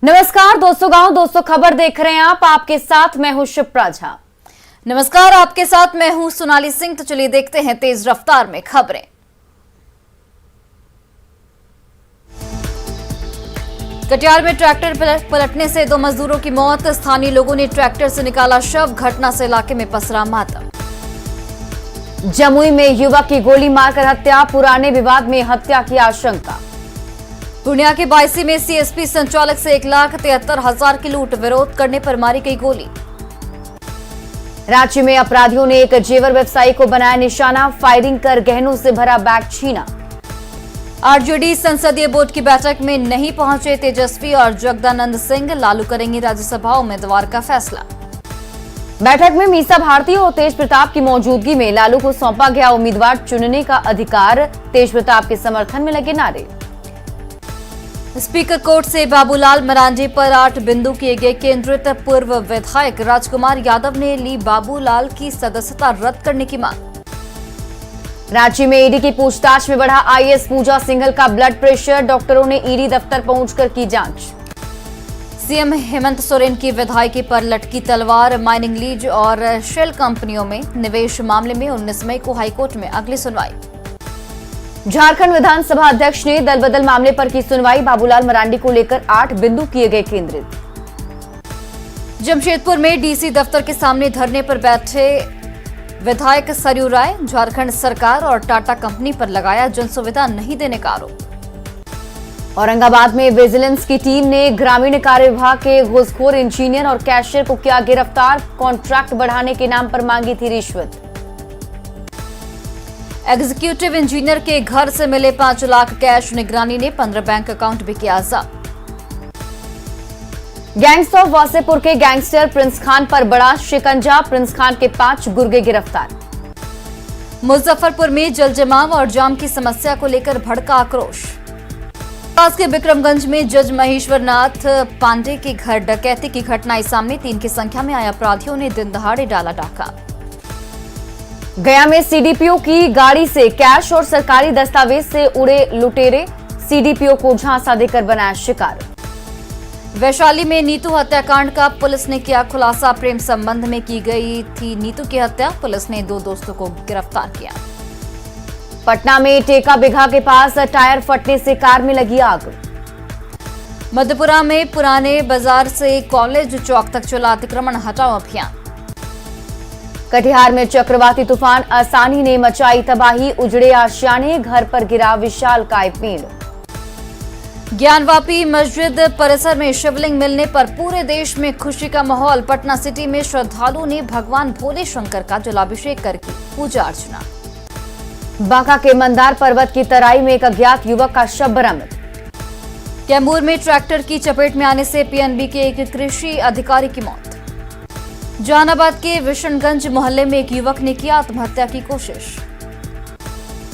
नमस्कार दोस्तों, गांव दोस्तों खबर देख रहे हैं आप। आपके साथ मैं हूं शिप्रा झा। नमस्कार, आपके साथ मैं हूं सोनाली सिंह। तो चलिए देखते हैं तेज रफ्तार में खबरें। कटिहार में ट्रैक्टर पलटने से 2 मजदूरों की मौत। स्थानीय लोगों ने ट्रैक्टर से निकाला शव। घटना से इलाके में पसरा मातम। जमुई में युवक की गोली मारकर हत्या। पुराने विवाद में हत्या की आशंका। पूर्णिया के बायसी में सीएसपी संचालक से 1,73,000 की लूट। विरोध करने पर मारी गई गोली। रांची में अपराधियों ने एक जेवर व्यवसायी को बनाया निशाना। फायरिंग कर गहनों से भरा बैग छीना। आरजेडी संसदीय बोर्ड की बैठक में नहीं पहुंचे तेजस्वी और जगदानंद सिंह। लालू करेंगे राज्यसभा उम्मीदवार का फैसला। बैठक में मीसा भारती और तेज प्रताप की मौजूदगी में लालू को सौंपा गया उम्मीदवार चुनने का अधिकार। तेज प्रताप के समर्थन में लगे नारे। स्पीकर कोर्ट से बाबूलाल मरांडी पर 8 बिंदु किए गए केंद्रित। पूर्व विधायक राजकुमार यादव ने ली बाबूलाल की सदस्यता रद्द करने की मांग। रांची में ईडी की पूछताछ में बढ़ा आईएएस पूजा सिंघल का ब्लड प्रेशर। डॉक्टरों ने ईडी दफ्तर पहुंचकर की जांच। सीएम हेमंत सोरेन की विधायकी पर लटकी तलवार। माइनिंग लीज और शेल कंपनियों में निवेश मामले में 19 मई को हाईकोर्ट में अगली सुनवाई। झारखंड विधानसभा अध्यक्ष ने दल बदल मामले पर की सुनवाई। बाबूलाल मरांडी को लेकर 8 बिंदु किए गए केंद्रित। जमशेदपुर में डीसी दफ्तर के सामने धरने पर बैठे विधायक सरयू राय। झारखंड सरकार और टाटा कंपनी पर लगाया जनसुविधा नहीं देने का आरोप। औरंगाबाद में विजिलेंस की टीम ने ग्रामीण कार्य विभाग के घूसखोर इंजीनियर और कैशियर को किया गिरफ्तार। कॉन्ट्रैक्ट बढ़ाने के नाम पर मांगी थी रिश्वत। एग्जीक्यूटिव इंजीनियर के घर से मिले 5 लाख कैश। निगरानी ने 15 बैंक अकाउंट भी किया जब्त। गैंग्स ऑफ वासेपुर के गैंगस्टर प्रिंस खान पर बड़ा शिकंजा। प्रिंस खान के 5 गुर्गे गिरफ्तार। मुजफ्फरपुर में जल जमाव और जाम की समस्या को लेकर भड़का आक्रोश। पास के बिक्रमगंज में जज महेश्वर नाथ पांडे के घर डकैती की घटनाएं सामने। 3 की संख्या में आए अपराधियों ने दिन दहाड़े डाला डाका। गया में सीडीपीओ की गाड़ी से कैश और सरकारी दस्तावेज से उड़े लुटेरे। सीडीपीओ को झांसा देकर बनाया शिकार। वैशाली में नीतू हत्याकांड का पुलिस ने किया खुलासा। प्रेम संबंध में की गई थी नीतू की हत्या। पुलिस ने 2 दोस्तों को गिरफ्तार किया। पटना में टेका बिघा के पास टायर फटने से कार में लगी आग। मधेपुरा में पुराने बाजार से कॉलेज चौक तक चला अतिक्रमण हटाओ अभियान। कटिहार में चक्रवाती तूफान आसानी ने मचाई तबाही। उजड़े आशियाने, घर पर गिरा विशालकाय पेड़। ज्ञानवापी मस्जिद परिसर में शिवलिंग मिलने पर पूरे देश में खुशी का माहौल। पटना सिटी में श्रद्धालुओं ने भगवान भोले शंकर का जलाभिषेक करके पूजा अर्चना। बांका के मंदार पर्वत की तराई में एक अज्ञात युवक का शव बरामद। कैमूर में ट्रैक्टर की चपेट में आने से पीएनबी के एक कृषि अधिकारी की मौत। जहानाबाद के विशनगंज मोहल्ले में एक युवक ने किया आत्महत्या की कोशिश।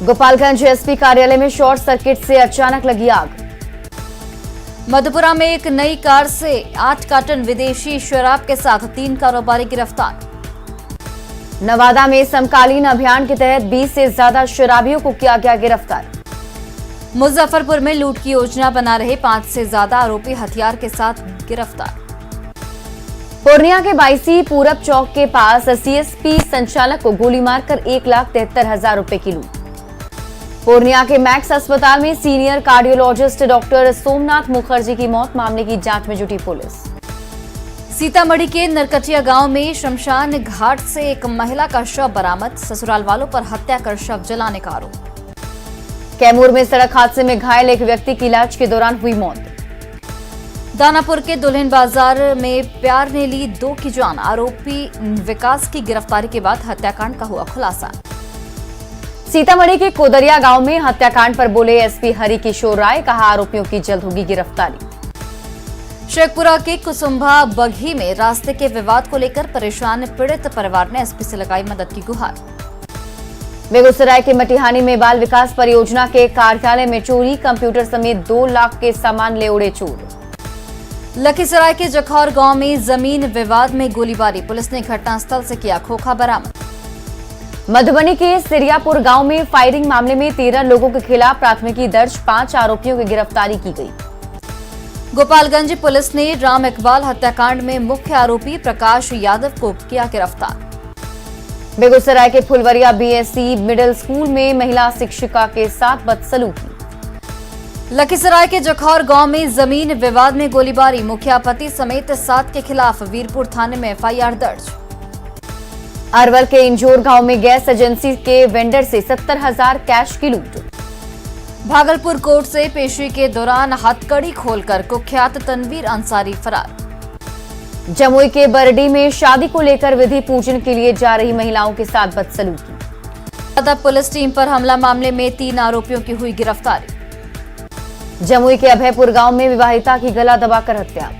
गोपालगंज एसपी कार्यालय में शॉर्ट सर्किट से अचानक लगी आग। मधेपुरा में एक नई कार से 8 कार्टन विदेशी शराब के साथ 3 कारोबारी गिरफ्तार। नवादा में समकालीन अभियान के तहत 20 से ज्यादा शराबियों को किया गया गिरफ्तार। मुजफ्फरपुर में लूट की योजना बना रहे 5 से ज्यादा आरोपी हथियार के साथ गिरफ्तार। पूर्णिया के बायसी पूरब चौक के पास सीएसपी संचालक को गोली मारकर 1,73,000 रुपए की लूट। पूर्णिया के मैक्स अस्पताल में senior cardiologist doctor Somnath Mukherjee की मौत। मामले की जांच में जुटी पुलिस। सीतामढ़ी के नरकटिया गांव में शमशान घाट से एक महिला का शव बरामद। ससुराल वालों पर हत्या कर शव जलाने का आरोप। कैमूर में सड़क हादसे में घायल एक व्यक्ति की इलाज के दौरान हुई मौत। दानापुर के दुल्हिन बाजार में प्यार ने ली 2 की जान। आरोपी विकास की गिरफ्तारी के बाद हत्याकांड का हुआ खुलासा। सीतामढ़ी के कोदरिया गांव में हत्याकांड पर बोले एसपी हरि किशोर राय। कहा आरोपियों की जल्द होगी गिरफ्तारी। शेखपुरा के कुसुम्भा बघी में रास्ते के विवाद को लेकर परेशान पीड़ित परिवार ने एसपी से लगाई मदद की गुहार। बेगूसराय के मटिहानी में बाल विकास परियोजना के कार्यालय में चोरी। कंप्यूटर समेत 2 लाख के सामान ले उड़े चोर। लखीसराय के जखौर गांव में जमीन विवाद में गोलीबारी। पुलिस ने घटनास्थल से किया खोखा बरामद। मधुबनी के सिरियापुर गांव में फायरिंग मामले में 13 लोगों के खिलाफ प्राथमिकी दर्ज। 5 आरोपियों की गिरफ्तारी की गई। गोपालगंज पुलिस ने राम इकबाल हत्याकांड में मुख्य आरोपी प्रकाश यादव को किया गिरफ्तार। बेगूसराय के फुलवरिया बीएससी मिडिल स्कूल में महिला शिक्षिका के साथ बदसलूकी। लखीसराय के जखौर गांव में जमीन विवाद में गोलीबारी, मुखिया पति समेत 7 के खिलाफ वीरपुर थाने में एफआईआर दर्ज। अरवल के इंजोर गांव में गैस एजेंसी के वेंडर से 70,000 कैश की लूट। भागलपुर कोर्ट से पेशी के दौरान हथकड़ी खोलकर कुख्यात तनवीर अंसारी फरार। जमुई के बरडी में शादी को लेकर विधि पूजन के लिए जा रही महिलाओं के साथ बदसलूकी। पुलिस टीम पर हमला मामले में 3 आरोपियों की हुई गिरफ्तारी। जमुई के अभयपुर गांव में विवाहिता की गला दबाकर हत्या।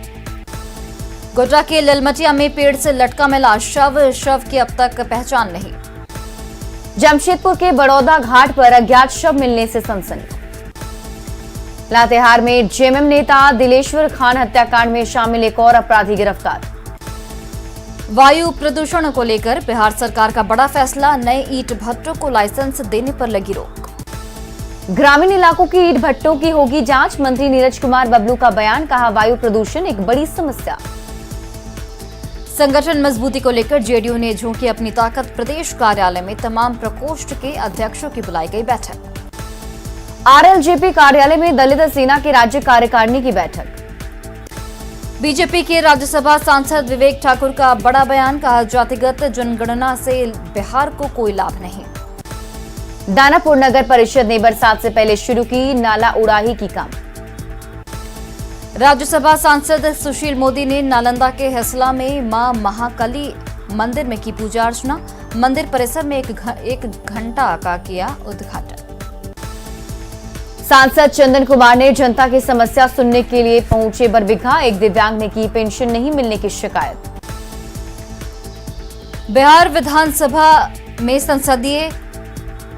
गोड्डा के ललमटिया में पेड़ से लटका मिला शव की अब तक पहचान नहीं। जमशेदपुर के बड़ौदा घाट पर अज्ञात शव मिलने से सनसनी। लातेहार में जेएमएम नेता दिलेश्वर खान हत्याकांड में शामिल एक और अपराधी गिरफ्तार। वायु प्रदूषण को लेकर बिहार सरकार का बड़ा फैसला, नए ईंट भट्टों को लाइसेंस देने पर लगी रोक। ग्रामीण इलाकों की ईंट भट्टों की होगी जांच, मंत्री नीरज कुमार बबलू का बयान, कहा वायु प्रदूषण एक बड़ी समस्या। संगठन मजबूती को लेकर जेडीयू ने झोंकी अपनी ताकत, प्रदेश कार्यालय में तमाम प्रकोष्ठ के अध्यक्षों की बुलाई गई बैठक। आरएलजेपी कार्यालय में दलित सेना की राज्य कार्यकारिणी की बैठक। बीजेपी के राज्यसभा सांसद विवेक ठाकुर का बड़ा बयान, कहा जातिगत जनगणना से बिहार को कोई लाभ नहीं। दानापुर नगर परिषद ने बरसात से पहले शुरू की नाला उड़ाही की काम। राज्यसभा सांसद सुशील मोदी ने नालंदा के हिसला में मां महाकाली मंदिर में की पूजा अर्चना, मंदिर परिसर में एक घंटा का किया उद्घाटन। सांसद चंदन कुमार ने जनता की समस्या सुनने के लिए पहुंचे बरबीघा, एक दिव्यांग ने की पेंशन नहीं मिलने की शिकायत। बिहार विधानसभा में संसदीय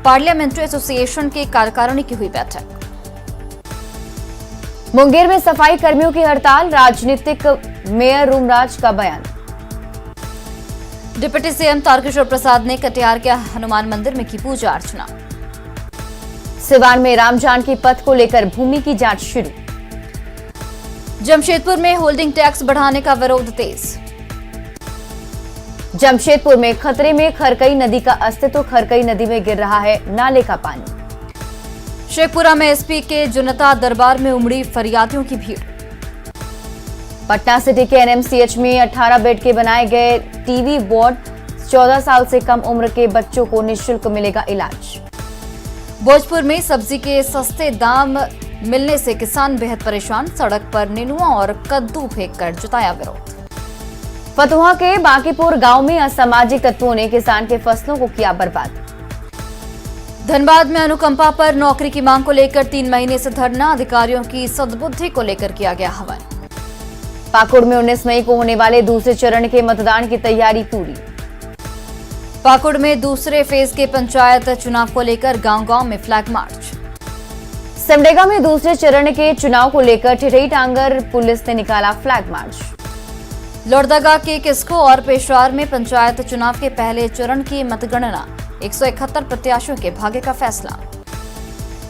पार्लियामेंट्री एसोसिएशन के कार्यकारिणी की हुई बैठक। मुंगेर में सफाई कर्मियों की हड़ताल, राजनीतिक मेयर रूमराज का बयान। डिप्टी सीएम तारकिशोर प्रसाद ने कटिहार के हनुमान मंदिर में की पूजा अर्चना। सिवान में राम जानकी पथ को लेकर भूमि की जांच शुरू। जमशेदपुर में होल्डिंग टैक्स बढ़ाने का विरोध तेज। जमशेदपुर में खतरे में खरकई नदी का अस्तित्व, खरकई नदी में गिर रहा है नाले का पानी। शेखपुरा में एसपी के जनता दरबार में उमड़ी फरियादियों की भीड़। पटना सिटी के एनएमसीएच में 18 बेड के बनाए गए टीबी वार्ड, 14 साल से कम उम्र के बच्चों को निःशुल्क मिलेगा इलाज। भोजपुर में सब्जी के सस्ते दाम मिलने से किसान बेहद परेशान, सड़क पर नेनुआ और कद्दू फेंककर जताया विरोध। फतुहा के बांकीपुर गांव में असामाजिक तत्वों ने किसान के फसलों को किया बर्बाद। धनबाद में अनुकंपा पर नौकरी की मांग को लेकर 3 महीने से धरना, अधिकारियों की सद्बुद्धि को लेकर किया गया हवन। पाकुड़ में 19 मई को होने वाले दूसरे चरण के मतदान की तैयारी पूरी। पाकुड़ में दूसरे फेज के पंचायत चुनाव को लेकर गांव-गांव में फ्लैग मार्च। सिमडेगा में दूसरे चरण के चुनाव को लेकर ठिठई टांगर पुलिस ने निकाला फ्लैग मार्च। लोहरदगा के किस्को और पेशवार में पंचायत चुनाव के पहले चरण की मतगणना, 171 प्रत्याशियों के भाग्य का फैसला।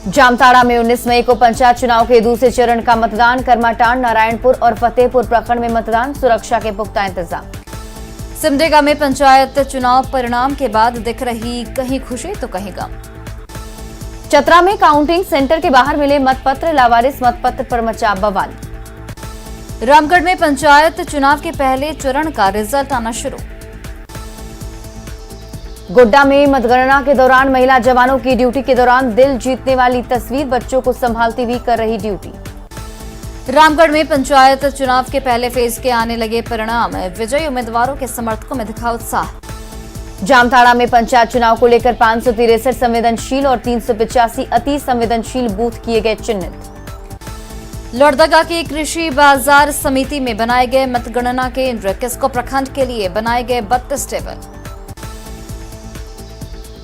जामताड़ा में 19 मई को पंचायत चुनाव के दूसरे चरण का मतदान, करमाटांड, नारायणपुर और फतेहपुर प्रखंड में मतदान, सुरक्षा के पुख्ता इंतजाम। सिमडेगा में पंचायत चुनाव परिणाम के बाद दिख रही कहीं खुशी तो कहीं गम। चतरा में काउंटिंग सेंटर के बाहर मिले मतपत्र, लावारिस मतपत्र पर मचा बवाल। रामगढ़ में पंचायत चुनाव के पहले चरण का रिजल्ट आना शुरू। गोड्डा में मतगणना के दौरान महिला जवानों की ड्यूटी के दौरान दिल जीतने वाली तस्वीर, बच्चों को संभालती हुई कर रही ड्यूटी। रामगढ़ में पंचायत चुनाव के पहले फेज के आने लगे परिणाम, विजयी उम्मीदवारों के समर्थकों में दिखा उत्साह। जामताड़ा में पंचायत चुनाव को लेकर 563 संवेदनशील और 385 अति संवेदनशील बूथ किए गए चिन्हित। लोहरदगा की कृषि बाजार समिति में बनाए गए मतगणना केंद्र, किस्को प्रखंड के लिए बनाए गए 32 टेबल।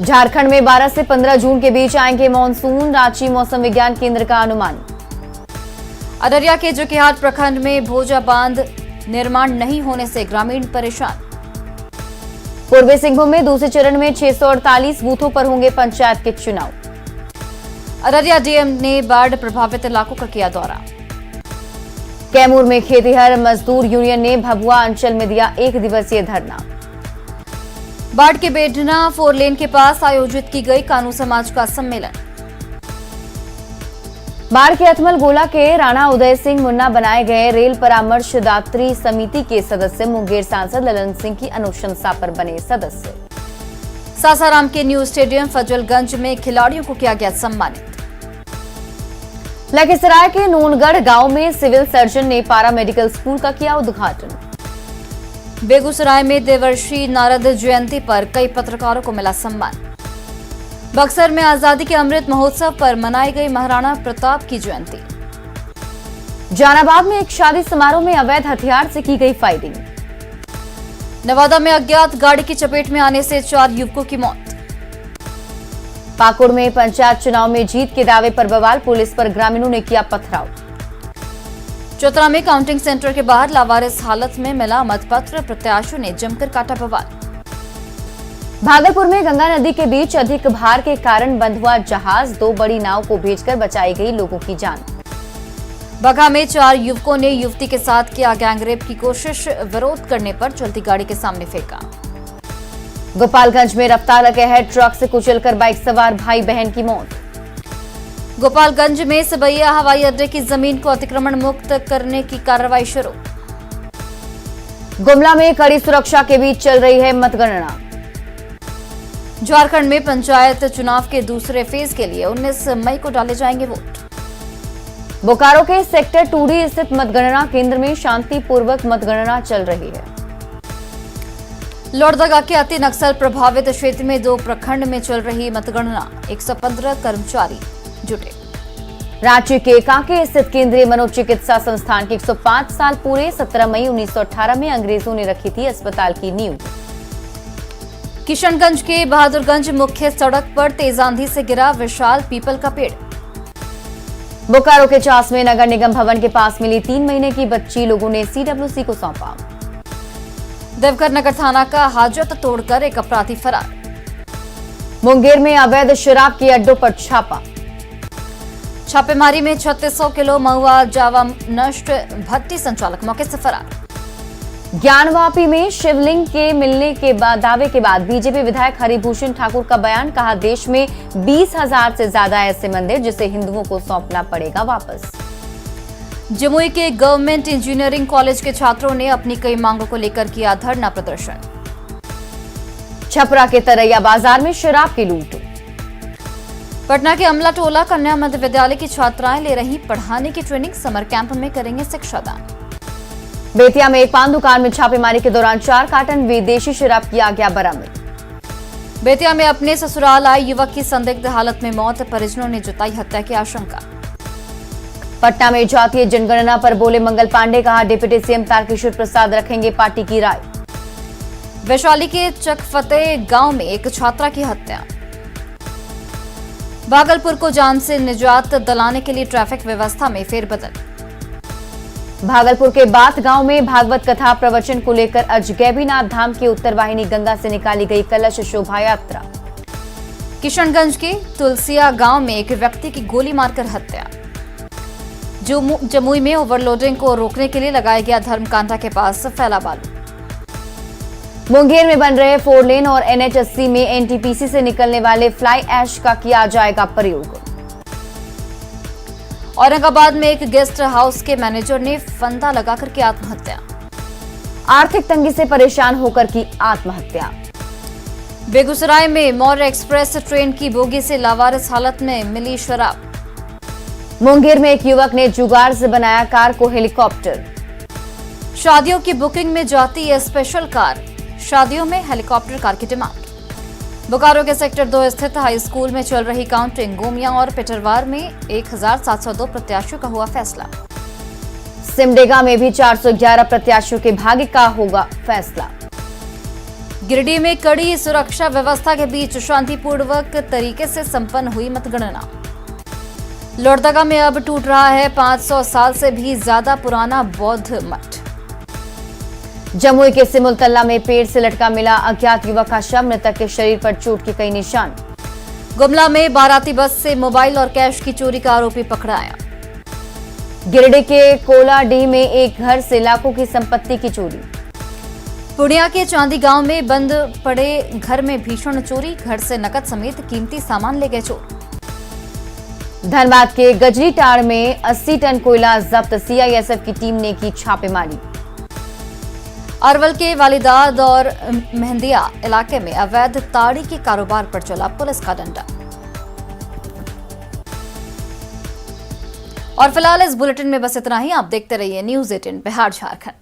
झारखंड में 12 से 15 जून के बीच आएंगे मानसून, रांची मौसम विज्ञान केंद्र का अनुमान। अररिया के जोकीहाट प्रखंड में भोजा बांध निर्माण नहीं होने से ग्रामीण परेशान। पूर्वी सिंहभूम में दूसरे चरण में 648 बूथों पर होंगे पंचायत के चुनाव। अररिया डीएम ने बाढ़ प्रभावित इलाकों का किया दौरा। कैमूर में खेतिहर मजदूर यूनियन ने भभुआ अंचल में दिया 1 दिवसीय धरना। बाढ़ के बेडना 4 लेन के पास आयोजित की गई कानू समाज का सम्मेलन। बाढ़ के अथमल गोला के राणा उदय सिंह मुन्ना बनाए गए रेल परामर्शदात्री समिति के सदस्य मुंगेर सांसद ललन सिंह की अनुशंसा पर बने सदस्य। सासाराम के न्यू स्टेडियम फजलगंज में खिलाड़ियों को किया गया सम्मानित। लखीसराय के नूनगढ़ गांव में सिविल सर्जन ने पारा मेडिकल स्कूल का किया उद्घाटन। बेगूसराय में देवर्षि नारद जयंती पर कई पत्रकारों को मिला सम्मान। बक्सर में आजादी के अमृत महोत्सव पर मनाई गई महाराणा प्रताप की जयंती। जहानाबाद में एक शादी समारोह में अवैध हथियार से की गई फायरिंग। नवादा में अज्ञात गाड़ी की चपेट में आने से 4 युवकों की मौत। पाकुड़ में पंचायत चुनाव में जीत के दावे पर बवाल, पुलिस पर ग्रामीणों ने किया पथराव। चतरा में काउंटिंग सेंटर के बाहर लावारिस हालत में मिला मतपत्र, प्रत्याशियों ने जमकर काटा बवाल। भागलपुर में गंगा नदी के बीच अधिक भार के कारण बंद हुआ जहाज, 2 बड़ी नाव को भेजकर बचाई गई लोगों की जान। बगहा में 4 युवकों ने युवती के साथ किया गैंगरेप की कोशिश, विरोध करने पर चलती गाड़ी के सामने फेंका। गोपालगंज में रफ्तार लगे ट्रक से कुचलकर बाइक सवार भाई बहन की मौत। गोपालगंज में सबैया हवाई अड्डे की जमीन को अतिक्रमण मुक्त करने की कार्रवाई शुरू। गुमला में कड़ी सुरक्षा के बीच चल रही है मतगणना। झारखंड में पंचायत चुनाव के दूसरे फेज के लिए 19 मई को डाले जाएंगे वोट। बोकारो के सेक्टर 2D स्थित मतगणना केंद्र में शांतिपूर्वक मतगणना चल रही है। लोहरदगा के अति नक्सल प्रभावित क्षेत्र में 2 प्रखंड में चल रही मतगणना, 115 कर्मचारी जुटे। रांची के कांके स्थित केंद्रीय मनोचिकित्सा संस्थान के 105 साल पूरे, 17 मई 1918 में अंग्रेजों ने रखी थी अस्पताल की नींव। किशनगंज के बहादुरगंज मुख्य सड़क पर तेज आंधी से गिरा विशाल पीपल का पेड़। बोकारो के चास में नगर निगम भवन के पास मिली 3 महीने की बच्ची, लोगों ने CWC को सौंपा। देवघर नगर थाना का हाजत तोड़कर एक अपराधी फरार। मुंगेर में अवैध शराब के अड्डों पर छापा। छापेमारी में 3600 किलो महुआ जावा नष्ट, भट्टी संचालक मौके से फरार। ज्ञानवापी में शिवलिंग के मिलने के बाद दावे के बाद बीजेपी विधायक हरिभूषण ठाकुर का बयान, कहा देश में 20,000 से ज्यादा ऐसे मंदिर जिसे हिंदुओं को सौंपना पड़ेगा वापस। जमुई के गवर्नमेंट इंजीनियरिंग कॉलेज के छात्रों ने अपनी कई मांगों को लेकर किया धरना प्रदर्शन। छपरा के तरैया बाजार में शराब की लूट। पटना के अमला टोला कन्या मध्य विद्यालय की छात्राएं ले रही पढ़ाने की ट्रेनिंग, समर कैंप में करेंगे शिक्षादान। बेतिया में एक पान दुकान में छापेमारी के दौरान 4 कार्टन विदेशी शराब किया गया बरामद। बेतिया में अपने ससुराल आए युवक की संदिग्ध हालत में मौत, परिजनों ने जताई हत्या की आशंका। पटना में जातीय जनगणना पर बोले मंगल पांडे, कहा डिप्टी सीएम तारकिशोर प्रसाद रखेंगे पार्टी की राय। वैशाली के चकफतेह गांव में एक छात्रा की हत्या। भागलपुर को जान से निजात दिलाने के लिए ट्रैफिक व्यवस्था में फेरबदल। भागलपुर के बात गांव में भागवत कथा प्रवचन को लेकर अजगैबीनाथ धाम की उत्तर वाहिनी गंगा से निकाली गई कलश शोभा यात्रा। किशनगंज के तुलसिया गांव में एक व्यक्ति की गोली मारकर हत्या। जमुई में ओवरलोडिंग को रोकने के लिए लगाया गया धर्मकांटा के पास फैला बालू। मुंगेर में बन रहे 4 लेन और NH80 में NTPC से निकलने वाले फ्लाई ऐश का किया जाएगा प्रयोग। औरंगाबाद में एक गेस्ट हाउस के मैनेजर ने फंदा लगाकर की आत्महत्या। आर्थिक तंगी से परेशान होकर की आत्महत्या। बेगूसराय में मौर्य एक्सप्रेस ट्रेन की बोगी से लावारिस हालत में मिली शराब। मुंगेर में एक युवक ने जुगाड़ से बनाया कार को हेलीकॉप्टर। शादियों की बुकिंग में जाती है स्पेशल कार, शादियों में हेलीकॉप्टर कार की डिमांड। बोकारो के सेक्टर 2 स्थित हाई स्कूल में चल रही काउंटिंग, गोमिया और पेटरवार में 1702 प्रत्याशियों का हुआ फैसला। सिमडेगा में भी 411 प्रत्याशियों के भाग्य का होगा फैसला। गिरिडीह में कड़ी सुरक्षा व्यवस्था के बीच शांतिपूर्वक तरीके से संपन्न हुई मतगणना। लोहरदगा में अब टूट रहा है 500 साल से भी ज्यादा पुराना बौद्ध मठ। जमुई के सिमुलतल्ला में पेड़ से लटका मिला अज्ञात युवक का शव, मृतक के शरीर पर चोट के कई निशान। गुमला में बाराती बस से मोबाइल और कैश की चोरी का आरोपी पकड़ाया। गिरिडीह के कोलाडीह में एक घर से लाखों की संपत्ति की चोरी। पूर्णिया के चांदी गांव में बंद पड़े घर में भीषण चोरी, घर से नकद समेत कीमती सामान ले गए चोर। धनबाद के गजरीटाड़ में 80 टन कोयला जब्त, सीआईएसएफ की टीम ने की छापेमारी। अरवल के वालिदाद और मेहंदिया इलाके में अवैध ताड़ी के कारोबार पर चला पुलिस का डंडा। और फिलहाल इस बुलेटिन में बस इतना ही। आप देखते रहिए न्यूज़ 18 बिहार झारखंड।